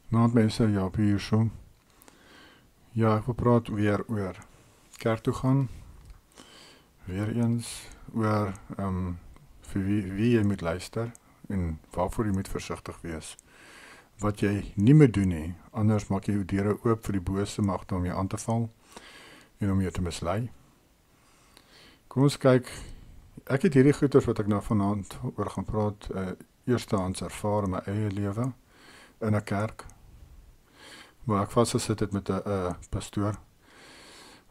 Nou mense, ja, hier so. Ja, ek wil praat weer oor kerk toe gaan. Weer eens oor vir wie jy moet luister en waarvoor jy moet versigtig wees. Wat jy nie moet doen nie, anders maak jy jou deure oop vir die bose magte om jou aan te val en om jou te mislei. Kom ons kyk, ek het hierdie goeters wat ek nou vanaand oor gaan praat, eerstehands ervaar in my eie lewe in 'n kerk, waar ek vasgesit het met 'n pastoor,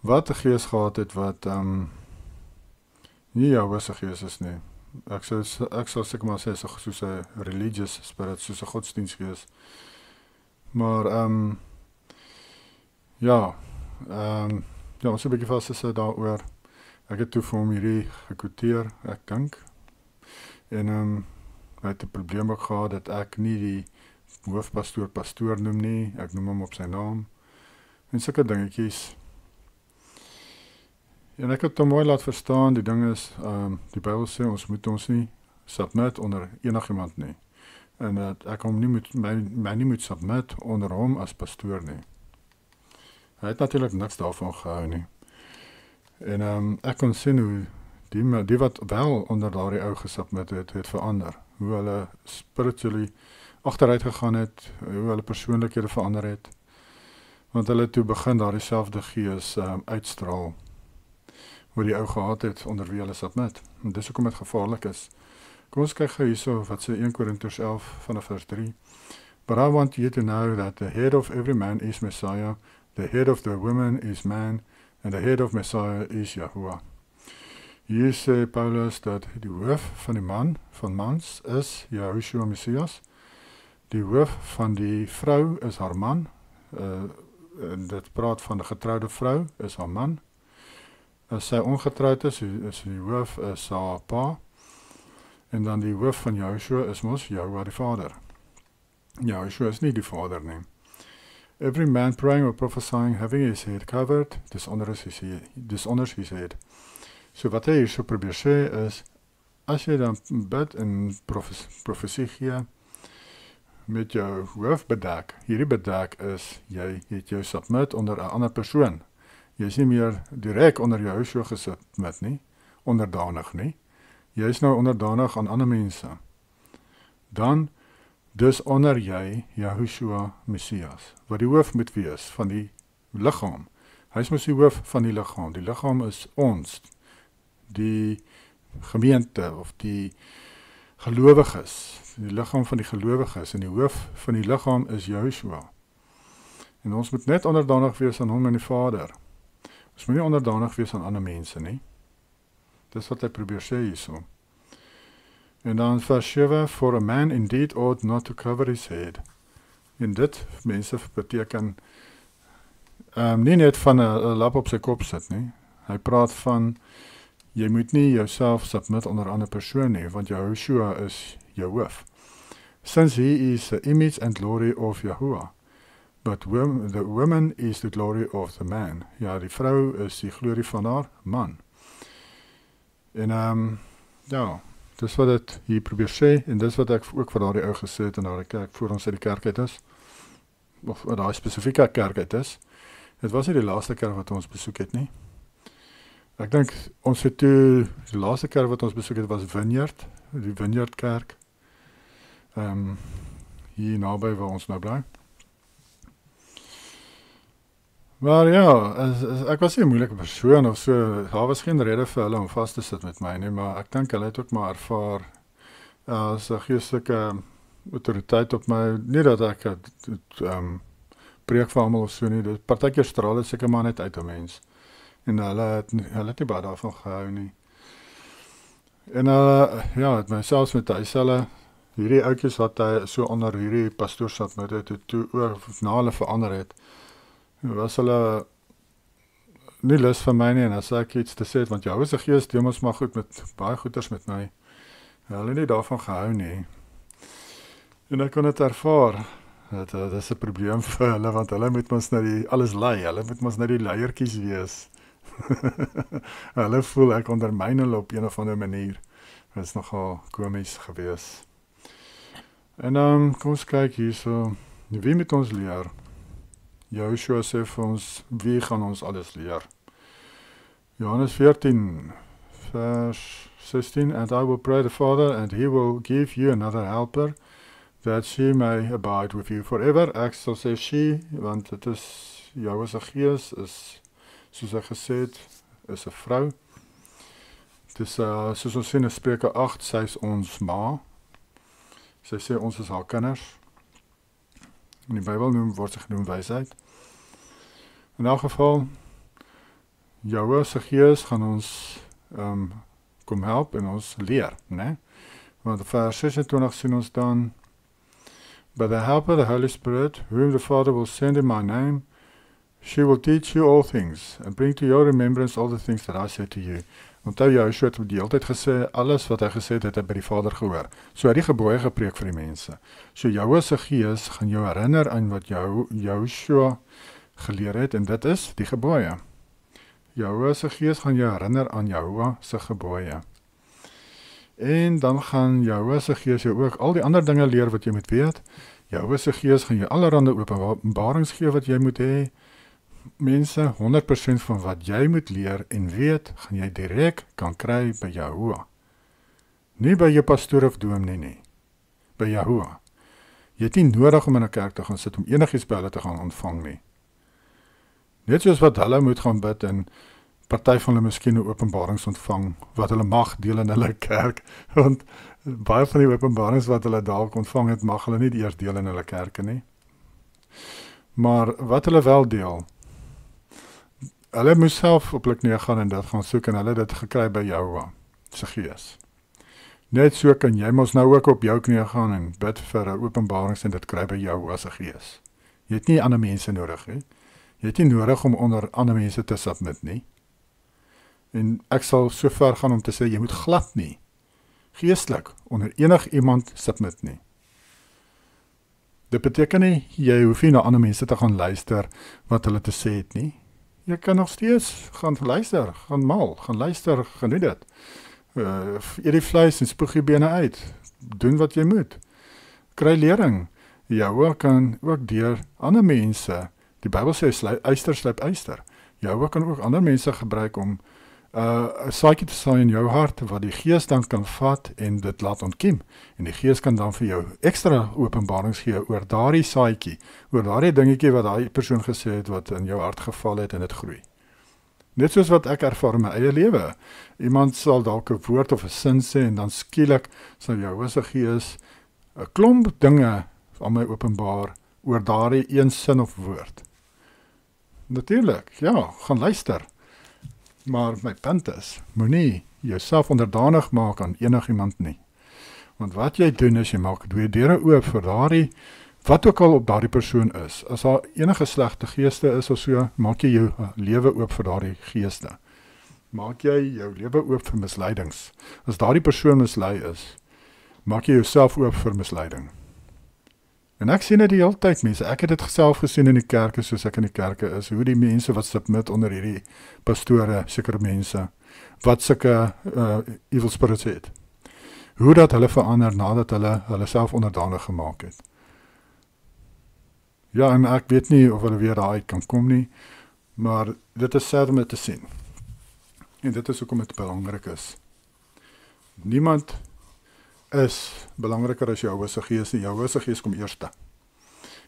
wat 'n gees gehad het wat nie jou se gees is nie. Ek sal seker maar sê soos 'n religious spirit, soos 'n godsdienstgees. Maar ja, ons het 'n bietjie vasgesit daaroor. Ek het toe vir hom hierdie gekwoteer, ek dink. En hy het 'n probleem ook gehad dat ek nie die hoofpastoor noem nie, ek noem hom op sy naam. En sulke dingetjies. En ek het hom mooi laat verstaan, die ding is, die Bybel sê, ons moet ons nie submit onder enigiemand nie. En dat ek hom nie moet, my nie moet submit onder hom as pastoor nie. Hy het natuurlijk niks daarvan gehou nie. En ek kon sien hoe die wat wel onder daardie ou gesubmit het verander. Hoe hulle spiritually agteruit gegaan het, hoe hulle persoonlikhede verander het. Want hulle toe begin daardie selfde gees uitstraal wat die ou gehad het onder wie hulle submit. En dis hoekom dit gevaarlik is. Kom ons kyk gou hierso wat sê 1 Korintiërs 11 vanaf vers 3. But I want you to know that the head of every man is Messiah, the head of the woman is man, and the head of Messiah is Yahuwah. Hier sê Paulus dat die hoof van die man, van mans, is Yahushua Messias. Die hoof van die vrou is haar man. En dit praat van 'n getroude vrou, is haar man. As sy ongetrouwd is die hoof is haar pa. En dan die hoof van Yahushua is mos Yahuwah die Vader. Yahushua is nie die Vader nie. Every man praying or prophesying having his head covered, dishonors his head. So wat hy hier so probeer sê is, as jy dan bid en profesie gee, met jou hoof bedek, hierdie bedek is, jy het jou submit onder 'n ander persoon. Jy is nie meer direk onder Yahushua gesubmit nie, onderdanig nie. Jy is nou onderdanig aan ander mense. Dan dishonor jy Yahushua Messias, wat die hoof moet wees van die liggaam. Hy is mos die hoof van die liggaam. Die liggaam is ons, die gemeente of die gelowiges, die liggaam van die gelowiges, en die hoof van die liggaam is Yahushua. En ons moet net onderdanig wees aan hom en die Vader. Ons moet nie onderdanig wees aan ander mense nie. Dis wat hy probeer sê hierso. En dan vers 7, for a man indeed ought not to cover his head. En dit, mense, beteken nie net van 'n lap op sy kop sit nie. Hy praat van, jy moet nie jouself submit onder 'n ander persoon nie, want Yahushua is jou hoof. Since he is the image and glory of Yahuwah, but the woman is the glory of the man. Ja, die vrou is die glorie van haar man. En ja, dis wat dit hier probeer sê, en dis wat ek ook vir daardie ou gesê het in daardie kerk, voor ons uit die kerk uit is, of daardie spesifieke kerk uit is. Dit was nie die laaste kerk wat ons besoek het nie. Ek dink, ons het toe, die laaste kerk wat ons besoek het was Vineyard, die Vineyard kerk, hier naby waar ons nou bly. Maar ja, ek was nie 'n moeilike persoon of so, daar was geen rede vir hulle om vas te sit met my nie, maar ek dink hulle het ook maar ervaar, as 'n geestelike autoriteit op my, nie dat ek preek vir almal of so nie, partykeer straal het seker maar net uit 'n mens, en hulle het nie baie daarvan gehou nie. En ja, het my selfs met hulle, hierdie ouetjies wat hy so onder hierdie pastoor sat met het, toe oor, na hulle verander het, was hulle nie lus vir my nie, en as ek iets te sê het, want jou is 'n gees, deel ons maar goed met baie goeders met my. Hulle nie daarvan gehou nie. En ek kon het ervaar, dat is 'n probleem vir hulle, want hulle moet ons alles lei, hulle moet ons die leiertjies wees. Hulle voel ek ondermyn hulle op een of ander manier. Dit is nogal komies gewees. En kom ons kyk hierso, Wie moet ons leer? Joshua sê vir ons, wie gaan ons alles leer? Johannes 14, vers 16, and I will pray the Father, and he will give you another helper, that she may abide with you forever. Ek sal sê she, want dit is Jahwe se gees, is, soos ek gesê het, is 'n vrou. Dis soos ons sien in Spreuke 8, sy is ons ma. Sy sê ons is haar kinders. In die Bybel word sy genoem wysheid. In elk geval, Jahwe se gees gaan ons kom help en ons leer, né? Want vers 26 sien ons dan, but the helper, the Holy Spirit, whom the Father will send in my name, she will teach you all things, and bring to your remembrance all the things that I said to you. Onthou Joshua het die hele tyd gesê, alles wat hy gesê het hy by die Vader gehoor. So hy het die gebooie gepreek vir die mense. So Jahwe se gees gaan jou herinner aan wat Joshua geleer het, en dit is die gebooie. Jahwe se gees gaan jou herinner aan Jahwe se gebooie. En dan gaan Jahwe se gees jou ook al die ander dinge leer wat jy moet weet. Jahwe se gees gaan jou allerhande openbarings gee wat jy moet hê. Mense, 100% van wat jy moet leer en weet, gaan jy direk kan kry by Jahwe. Nie by jou pastoor of dominee nie. By Jahwe. Jy het nie nodig om in 'n kerk te gaan sit om enigiets by hulle te gaan ontvang nie. Net soos wat hulle moet gaan bid en party van hulle miskien 'n openbarings ontvang, wat hulle mag deel in hulle kerk, want baie van die openbarings wat hulle dalk ontvang het, mag hulle nie eers deel in hulle kerke nie. Maar wat hulle wel deel, hulle moes self op hulle knie gaan en dit gaan soek, en hulle het dit gekry by Jahwe se gees. Net so kan jy mos nou ook op jou knie gaan en bid vir 'n openbarings en dit kry by Jahwe se gees. Jy het nie ander mense nodig nie. Jy het nie nodig om onder ander mense te submit nie. En ek sal so ver gaan om te sê, jy moet glad nie, geestelik, onder enig iemand submit nie. Dit beteken nie, jy hoef nie na ander mense te gaan luister wat hulle te sê het nie. Jy kan nog steeds gaan luister, gaan maal, gaan luister, geniet dit. Eet die vleis en spoeg die bene uit. Doen wat jy moet. Kry lering. Jahwe kan ook deur ander mense, die Bybel sê, yster slyp yster. Jahwe kan ook ander mense gebruik om 'n saadjie te saai in jou hart, wat die Gees dan kan vat en dit laat ontkiem. En die Gees kan dan vir jou ekstra openbarings gee oor daardie saadjie, oor daardie dingetjie wat daai persoon gesê het, wat in jou hart geval het en dit groei. Net soos wat ek ervaar in my eie lewe. Iemand sal dalk 'n woord of 'n sin sê, en dan skielik sal Jahwe se Gees 'n klomp dinge aan my openbaar oor daardie een sin of woord. Natuurlik, ja, gaan luister. Maar my punt is, moenie jouself onderdanig maak aan enigiemand nie. Want wat jy doen is, jy maak twee deure oop vir daardie, wat ook al op daardie persoon is. As daar enige slegte geeste is of so, maak jy jou lewe oop vir daardie geeste. Maak jy jou lewe oop vir misleidings. As daardie persoon mislei is, maak jy jouself oop vir misleiding. En ek sien dit die hele tyd, mense. Ek het dit self gesien in die kerke, soos ek in die kerke is, hoe die mense wat submit onder hierdie pastore, sekere mense, wat sulke evil spirits het. Hoe dat hulle verander nadat hulle self onderdanig gemaak het. Ja, en ek weet nie of hulle weer daaruit kan kom nie, maar dit is sad om dit te sien. En dit is hoekom dit belangrik is. Niemand is belangriker as Jahwe se Gees nie. Jahwe se Gees kom eerste.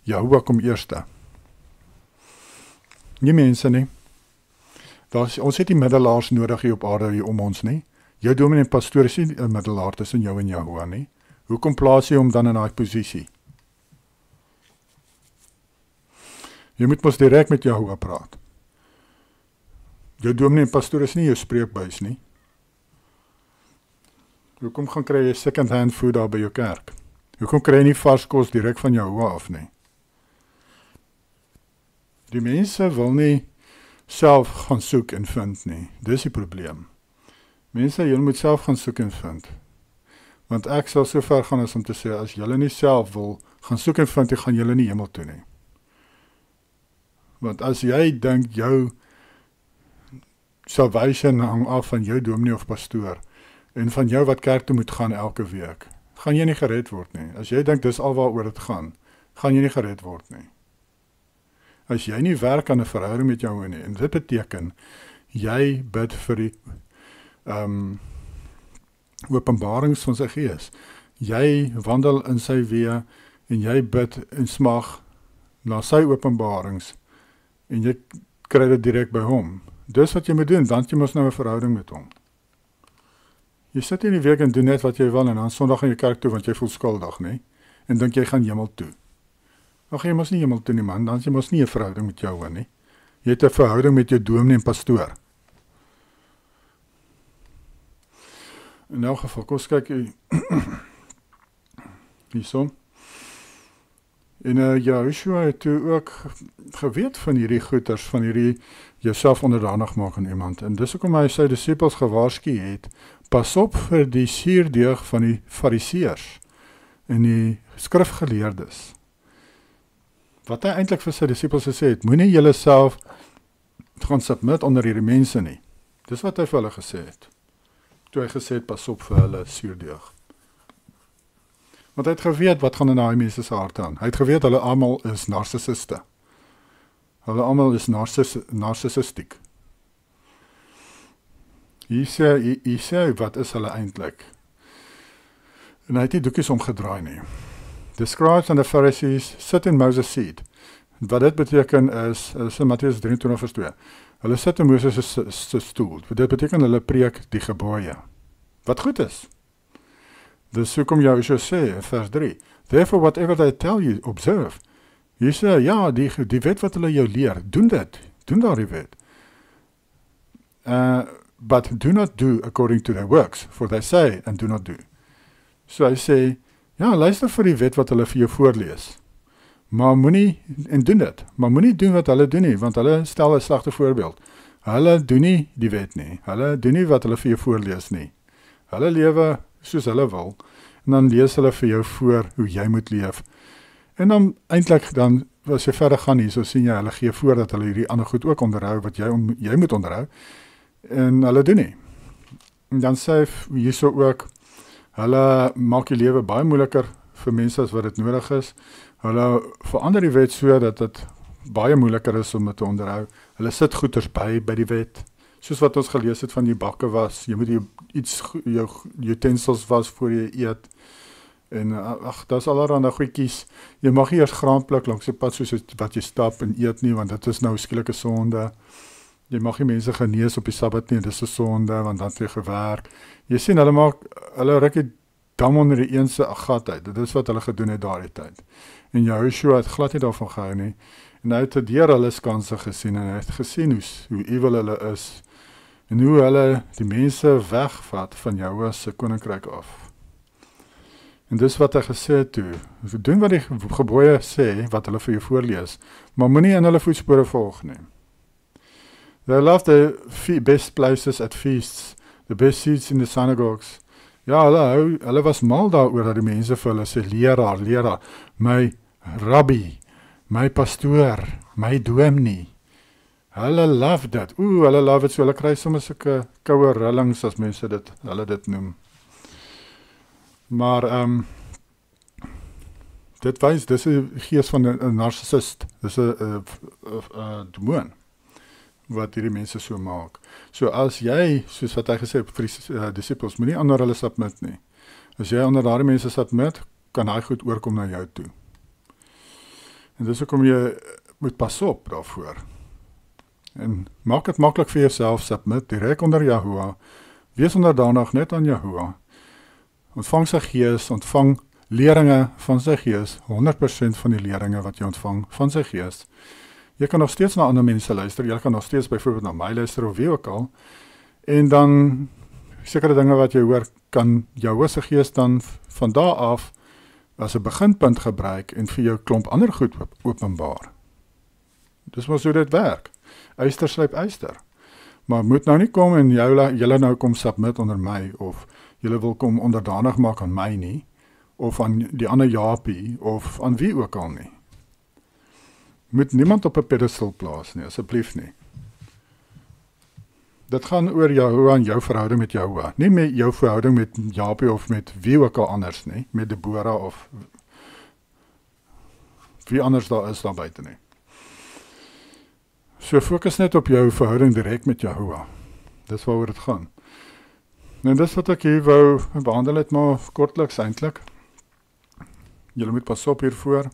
Jahwe kom eerste. Nie mense nie. Ons het die middelaars nodig hier op aarde hier om ons nie. Jou dominee en pastoor is nie 'n middelaar tussen jou en Jahwe nie. Hoekom plaas jy hom dan in daai posisie? Jy moet mos direk met Jahwe praat. Jou dominee en pastoor is nie jou spreekbuis nie. Hoekom gaan kry jy second hand food daar by jou kerk? Hoekom kry jy nie vars kos direk van Jahwe af nie? Die mense wil nie self gaan soek en vind nie. Dis die probleem. Mense, julle moet self gaan soek en vind. Want ek sal so ver gaan as om te sê, as julle nie self wil gaan soek en vind, gaan julle nie hemel toe nie. Want as jy dink jou salvation hang af van jou dominee of pastoor, en van jou wat kerk toe moet gaan elke week, gaan jy nie gered word nie. As jy dink dis al waaroor dit gaan gaan jy nie gered word nie. As jy nie werk aan 'n verhouding met Jahwe nie, en dit beteken, jy bid vir die openbarings van sy gees. Jy wandel in sy weë, en jy bid en smag na sy openbarings, en jy kry dit direk by hom. Dis wat jy moet doen, want jy mos nou 'n verhouding met hom. Jy sit in die week en doen net wat jy wil, en dan Sondag in jy kerk toe, want jy voel skuldig, nee? En dink jy gaan hemel toe. Ag, jy mos nie hemel toe nie, man, dan jy mos nie 'n verhouding met jou nie. Jy het 'n verhouding met jou dominee en pastoor. In elk geval, kom ons kyk hierso. En Joshua het toe ook geweet van hierdie goeters, van hierdie jouself onderdanig maak aan iemand. En dis hoekom hy sy disippels gewaarsku het, pas op vir die suurdeeg van die fariseërs en die skrifgeleerdes. Wat hy eintlik vir sy disippels gesê het, moenie julle self gaan submit onder hierdie mense nie. Dis wat hy vir hulle gesê het. Toe hy gesê het, pas op vir hulle suurdeeg. Want hy het geweet wat gaan in daai mense se harte aan. Hy het geweet hulle almal is narcissiste. Hulle almal is narcissistiek. Hier sê wat is hulle eintlik? En hy het die doekies omgedraai nie. The scribes and the Pharisees sit in Moses' seat. Wat dit beteken is in Matteus 23 vers 2. Hulle sit in Moses se stoel. Dit beteken hulle preek die gebooie. Wat goed is. Dis hoekom Joshua sê in vers 3. Therefore whatever they tell you, observe. Jy sê, ja, die wet wat hulle jou leer, doen dit. Doen daardie wet. But do not do according to their works, for they say and do not do. So hy sê, ja, luister vir die wet wat hulle vir jou voorlees. Maar moenie, en doen dit, maar moenie doen wat hulle doen nie, want hulle stel 'n slegte voorbeeld. Hulle doen nie die wet nie, hulle doen nie wat hulle vir jou voorlees nie. Hulle lewe soos hulle wil, en dan lees hulle vir jou voor hoe jy moet leef. En dan eintlik dan, as jy verder gaan hier, so sien jy, hulle gee voor dat hulle hierdie ander goed ook onderhou, wat jy moet onderhou, en hulle doen nie. En dan sê hierso ook, hulle maak die lewe baie moeiliker vir mense as wat dit nodig is. Hulle verander die wet so dat dit baie moeiliker is om dit te onderhou. Hulle sit goeders by die wet. Soos wat ons gelees het van die bakke was, jy moet jou utensils was voor jy eet. En daar's allerhande goedjies. Jy mag nie eers graan pluk langs die pad soos wat jy stap en eet nie, want dit is nou skielike sonde. Jy mag nie mense genees op die Sabbat nie, dis 'n sonde, want dan het jy gewerk. Jy sien, hulle ruk die dam onder die een se gat uit. Dit is wat hulle gedoen het daardie tyd. En Joshua het glad nie daarvan gehou nie. En hy het deur hulle kanse gesien, en hy het gesien hoe evil hulle is, en hoe hulle die mense wegvat van Jahwe se koninkryk af. En dis wat hy gesê het toe, doen wat die gebooie sê, wat hulle vir jou voorlees, maar moenie in hulle voetspore volg nie. They love the best places at feasts, the best seats in the synagogues. Ja, hulle was mal daaroor dat die mense vir hulle sê, leraar, my rabbi, my pastoor, my dominee. Hulle love dit. Hulle love it so, hulle kry soms sulke koue rillings as mense hulle dit noem. Maar dit wys, dis 'n gees van 'n narcissist. Dis 'n demoon wat hierdie mense so maak. So as jy, soos wat hy gesê het vir die disciples, moenie onder hulle submit nie. As jy onder daardie mense submit, kan hy goed oorkom na jou toe. En dis hoekom jy moet pas op daarvoor. En maak dit maklik vir jouself, submit direk onder Jahoua. Wees onderdanig net aan Jahoua. Ontvang sy gees, ontvang leringe van sy gees, 100% van die leringe wat jy ontvang van sy gees. Jy kan nog steeds na ander mense luister, jy kan nog steeds byvoorbeeld na my luister of wie ook al, en dan sekere dinge wat jy hoor, kan jou se gees dan van daar af as 'n beginpunt gebruik en vir jou klomp ander goed openbaar. Dis maar so dit werk. Yster slyp yster. Maar moet nou nie kom en julle nou kom submit onder my, of julle wil kom onderdanig maak aan my nie, of aan die ander Japie, of aan wie ook al nie. Moet niemand op 'n pedestal plaas nie, asseblief nie. Dit gaan oor Jahoua en jou verhouding met Jahoua, nie met jou verhouding met Japie of met wie ook al anders nie, met Deborah of wie anders daar is daar buite nie. So fokus net op jou verhouding direk met Jehovah. Dis waaroor dit gaan. En dis wat ek hier wou behandel het, maar kortliks eintlik. Julle moet pas op hiervoor,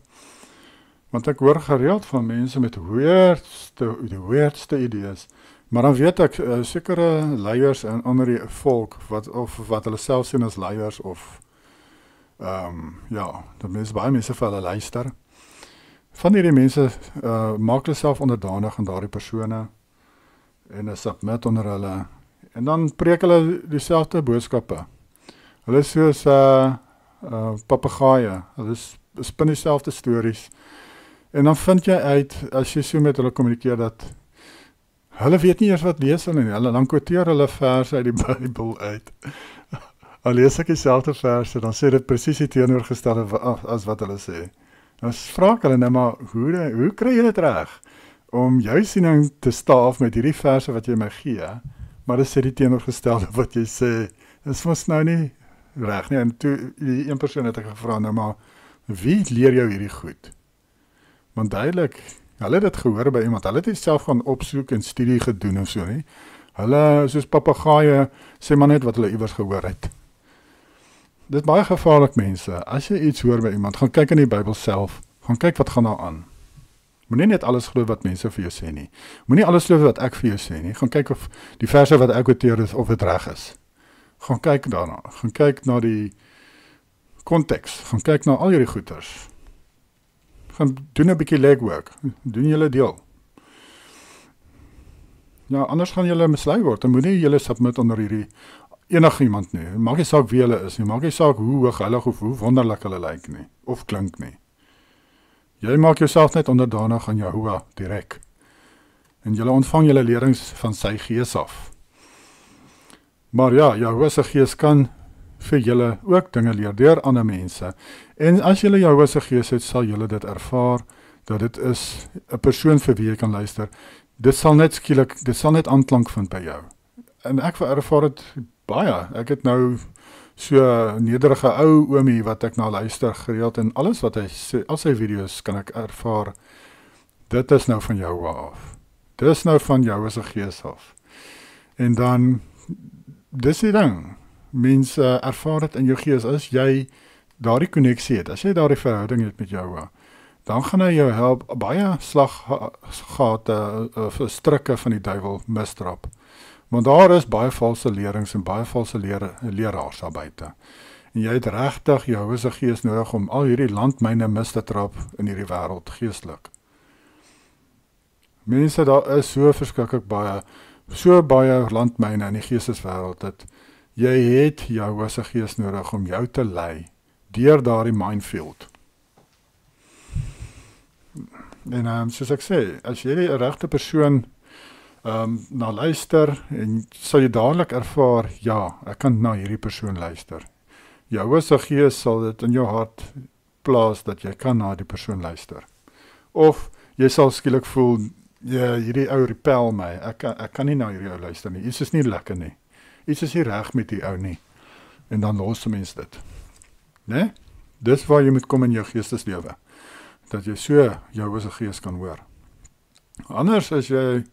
want ek hoor gereeld van mense met die weirdste idees, maar dan weet ek, sekere leiers en onder die volk, wat hulle self sien as leiers, of dat baie mense vir hulle luister. Van hierdie mense maak hulle self onderdanig aan daardie persone, en submit onder hulle, en dan preek hulle dieselfde boodskappe. Hulle is soos papegaaie, hulle spin dieselfde stories, en dan vind jy uit, as jy so met hulle kommunikeer, dat hulle weet nie eers wat lees hulle nie, dan quoteer hulle verse uit die Bybel uit. Al lees ek dieselfde verse, dan sê dit presies die teenoorgestelde as wat hulle sê. Dan vra ek hulle nou maar, hoe kry jy dit reg, om jou siening te staaf met hierdie verse wat jy my gee, maar dit sê die teenoorgestelde wat jy sê, dis mos nou nie reg nie, en toe, die een persoon het ek gevra, nou maar, wie leer jou hierdie goed? Want duidelik, hulle het dit gehoor by iemand, hulle het dit self gaan opsoek en studie gedoen of so nie, hulle, soos papegaaie, sê maar net wat hulle iewers gehoor het. Dit is baie gevaarlik, mense, as jy iets hoor by iemand, gaan kyk in die Bybel self, gaan kyk wat gaan daar aan. Moenie net alles glo wat mense vir jou sê nie. Moenie alles glo wat ek vir jou sê nie. Gaan kyk of die verse wat ek quoteer is, of dit reg is. Gaan kyk daarna. Gaan kyk na die konteks. Gaan kyk na al hierdie goeters. Gaan doen 'n bietjie legwork. Doen julle deel. Ja, anders gaan julle mislei word. Dan moenie julle submit onder hierdie enige iemand nie. Maak nie saak wie hulle is nie. Maak nie saak hoe hoogheilig of hoe wonderlik hulle lyk nie. Of klink nie. Jy maak jouself net onderdanig aan Jehovah direk. En jy ontvang julle lerings van sy gees af. Maar ja, Jehovah se gees kan vir julle ook dinge leer deur ander mense. En as julle Jehovah se gees het, sal julle dit ervaar, dat dit is 'n persoon vir wie jy kan luister. Dit sal net aanklank vind by jou. En ek ervaar dit baie. Ek het nou so nederige ou oomie wat ek na luister gereeld, en alles wat hy sê, al sy video's kan ek ervaar, dit is nou van jou af. Dit is nou van jou as 'n gees af. En dan, dis die ding, mense ervaar dit in jou gees, as jy daardie konneksie het, as jy daardie verhouding het met jou, dan gaan hy jou help, baie slaggate, strikke van die duiwel mistrap. Want daar is baie valse lerings en baie valse leraars daar buite. En jy het regtig jou se gees nodig om al hierdie landmyne mis te trap in hierdie wêreld geestelik. Mense, daar is so verskriklik baie landmyne in die geesteswêreld, dat jy het jou se gees nodig om jou te lei deur daardie minefield. En soos ek sê, as jy die regte persoon na luister, en sal jy dadelik ervaar, ja, ek kan na hierdie persoon luister. Jou se gees sal dit in jou hart plaas, dat jy kan na die persoon luister. Of jy sal skielik voel, ja, hierdie ou repel my, ek kan nie na hierdie ou luister nie, iets is nie lekker nie, iets is nie reg met die ou nie, en dan los mens dit. Nee? Dis waar jy moet kom in jou geesteslewe, dat jy so jou se gees kan hoor. Anders is jy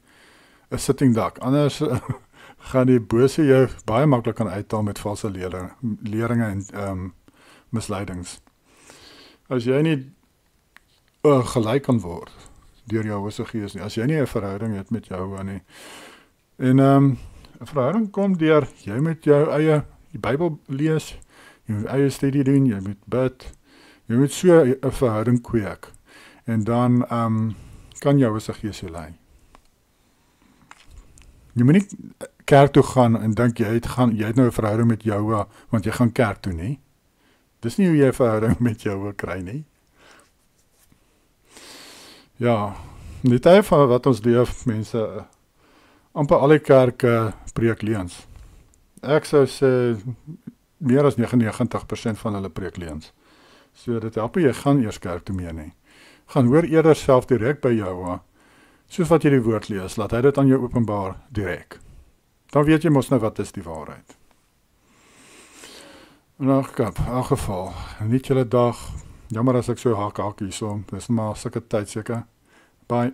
'n sitting duck, anders gaan die bose jou baie maklik kan uithaal met valse leringe en misleidings. As jy nie gelyk kan word deur jou se gees nie, as jy nie 'n verhouding het met jou nie, en 'n verhouding kom deur, jy moet jou eie die Bybel lees, jy moet eie studie doen, jy moet bid, jy moet so 'n verhouding kweek, en dan kan jou se gees jou lei. Jy moet nie kerk toe gaan en dink jy het nou 'n verhouding met jou, want jy gaan kerk toe nie. Dis nie hoe jy 'n verhouding met jou kry nie. Ja, die tyd van wat ons leef, mense, amper al die kerke preek leuns. Ek sou sê, meer as 99% van hulle preek leuns. So dit help jy gaan eers kerk toe meer nie. Gaan hoor eerder self direk by jou, soos wat jy die woord lees, laat hy dit aan jou openbaar direk. Dan weet jy mos nou wat is die waarheid. In elk geval, niet julle dag, Jammer as ek so hak hierso. Dis maar sulke tyd seker. Bye.